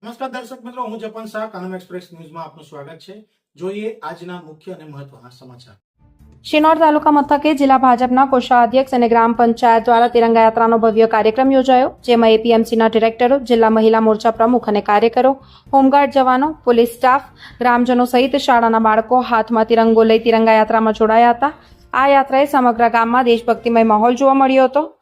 નમસ્કાર દર્શક મિત્રો, હું જપન શાહ, કાનમ એક્સપ્રેસ ન્યૂઝમાં આપનું સ્વાગત છે। જોઈએ આજના મુખ્ય અને મહત્વના સમાચાર। શિનોર તાલુકા મથકે જિલ્લા ભાજપના કોષાધ્યક્ષ અને ગ્રામ પંચાયત દ્વારા તિરંગા યાત્રાનો ભવ્ય કાર્યક્રમ યોજાયો, જેમાં એપીએમસીના ડિરેક્ટરો, જિલ્લા મહિલા મોરચા પ્રમુખ અને કાર્યકરો, હોમગાર્ડ જવાનો, પોલીસ સ્ટાફ, ગ્રામજનો સહિત શાળાના બાળકો હાથમાં તિરંગો લઈ તિરંગા યાત્રામાં જોડાયા હતા। આ યાત્રાએ સમગ્ર ગામમાં દેશભક્તિમય માહોલ જોવા મળ્યો હતો।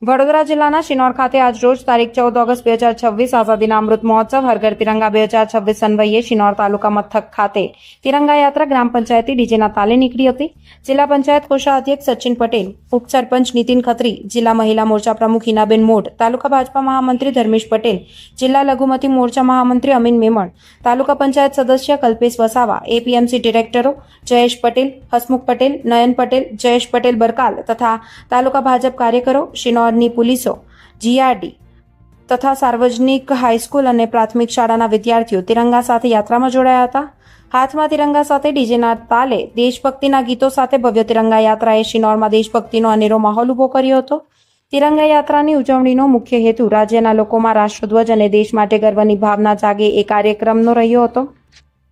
વડોદરા જિલ્લાના શિનોર ખાતે આજ રોજ તારીખ 14 ઓગસ્ટ 2026 આઝાદીના અમૃત મહોત્સવ હર ઘર તિરંગા 2026 અન્વયે શિનોર તાલુકા મથક ખાતે તિરંગા યાત્રા ગ્રામ પંચાયતી ડીજેના તાલે નીકળી હતી। જિલ્લા પંચાયત કોષાધ્યક્ષ સચિન પટેલ, ઉપસરપંચ નીતિન ખત્રી, જિલ્લા મહિલા મોરચા પ્રમુખ હિનાબેન મોઢ, તાલુકા ભાજપા મહામંત્રી ધર્મેશ પટેલ, જિલ્લા લઘુમતી મોરચા મહામંત્રી અમીન મેમણ, તાલુકા પંચાયત સદસ્ય કલ્પેશ વસાવા, એપીએમસી ડિરેક્ટરો જયેશ પટેલ, હસમુખ પટેલ, નયન પટેલ, જયેશ પટેલ બરકાલ તથા તાલુકા ભાજપ કાર્યકરો, શિનોરની પોલીસો, જીઆરડી તથા સાર્વજનિક હાઈસ્કૂલ અને પ્રાથમિક શાળાના વિદ્યાર્થીઓ તિરંગા સાથે યાત્રામાં જોડાયા હતા। હાથમાં તિરંગા સાથે ડીજેના તાલે દેશભક્તિના ગીતો સાથે ભવ્ય તિરંગા યાત્રાએ શિનોરમાં દેશભક્તિનો અનેરો માહોલ ઉભો કર્યો હતો। તિરંગા યાત્રાની ઉજવણીનો મુખ્ય હેતુ રાજ્યના લોકોમાં રાષ્ટ્રધ્વજ અને દેશ માટે ગર્વની ભાવના જાગે એ કાર્યક્રમનો રહ્યો હતો।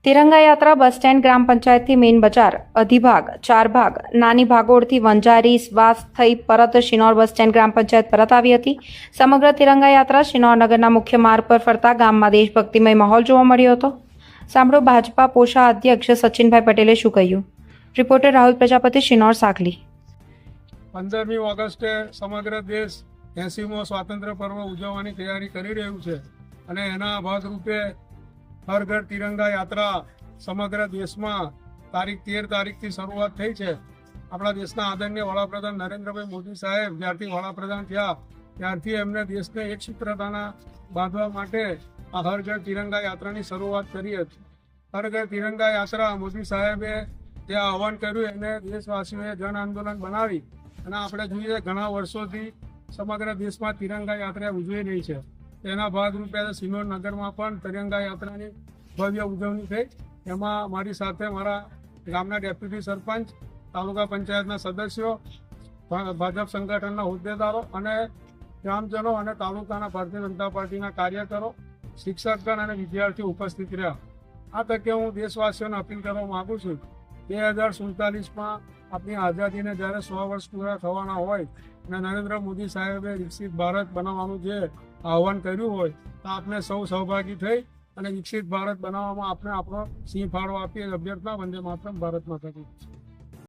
તિરંગા યાત્રા બસ સ્ટેન્ડ, ગ્રામ પંચાયતથી મેઇન બજાર, અધિભાગ, ચારભાગ, નાની ભાગોળથી વંજારી સ્વાસ થઈ પરત શિનોર બસ સ્ટેન્ડ ગ્રામ પંચાયત પરત આવી હતી। સમગ્ર તિરંગા યાત્રા શિનોર નગરના મુખ્ય માર્ગ પર ફરતા ગામમાં દેશભક્તિમય માહોલ જોવા મળ્યો હતો। સાંભળો ભાજપા પોષા અધ્યક્ષ સચિનભાઈ પટેલે શું કહ્યું। રિપોર્ટર રાહુલ પ્રજાપતિ, શિનોર, સાગલી। 15મી ઓગસ્ટે સમગ્ર દેશ 80મો સ્વાતંત્ર્ય પર્વ ઉજવવાની તૈયારી કરી રહ્યું છે અને એના ભાગરૂપે હર ઘર તિરંગા યાત્રા સમગ્ર દેશમાં તારીખ 13 તારીખથી શરૂઆત થઈ છે। આપણા દેશના આદરણીય વડાપ્રધાન નરેન્દ્રભાઈ મોદી સાહેબ જ્યારથી વડાપ્રધાન થયા ત્યારથી એમને દેશને એક સૂત્રતાના બાંધવા માટે આ હર ઘર તિરંગા યાત્રાની શરૂઆત કરી હતી। હર ઘર તિરંગા યાત્રા મોદી સાહેબે જે આહવાન કર્યું એને દેશવાસીઓએ જન આંદોલન બનાવી અને આપણે જોઈએ ઘણા વર્ષોથી સમગ્ર દેશમાં તિરંગા યાત્રા ઉજવી રહી છે। તેના ભાગરૂપે શિનોર નગરમાં પણ તિરંગા યાત્રાની ભવ્ય ઉજવણી થઈ। એમાં મારી સાથે મારા ગામના ડેપ્યુટી સરપંચ, તાલુકા પંચાયતના સદસ્યો, ભાજપ સંગઠનના હોદ્દેદારો અને ગ્રામજનો અને તાલુકાના ભારતીય જનતા પાર્ટીના કાર્યકરો, શિક્ષકગણ અને વિદ્યાર્થીઓ ઉપસ્થિત રહ્યા। આ તકે હું દેશવાસીઓને અપીલ કરવા માગું છું 2047માં આપણી આઝાદીને જ્યારે 100 વર્ષ પૂરા થવાના હોય અને નરેન્દ્ર મોદી સાહેબે વિકસિત ભારત બનાવવાનું જે આહવાન કર્યું હોય તો આપણે સૌ સહભાગી થઈ અને વિકસિત ભારત બનાવવામાં આપણે આપણો સિંહ ફાળો આપીએ। અભ્યર્થના, વંદે માતરમ, ભારત માતા કી જય।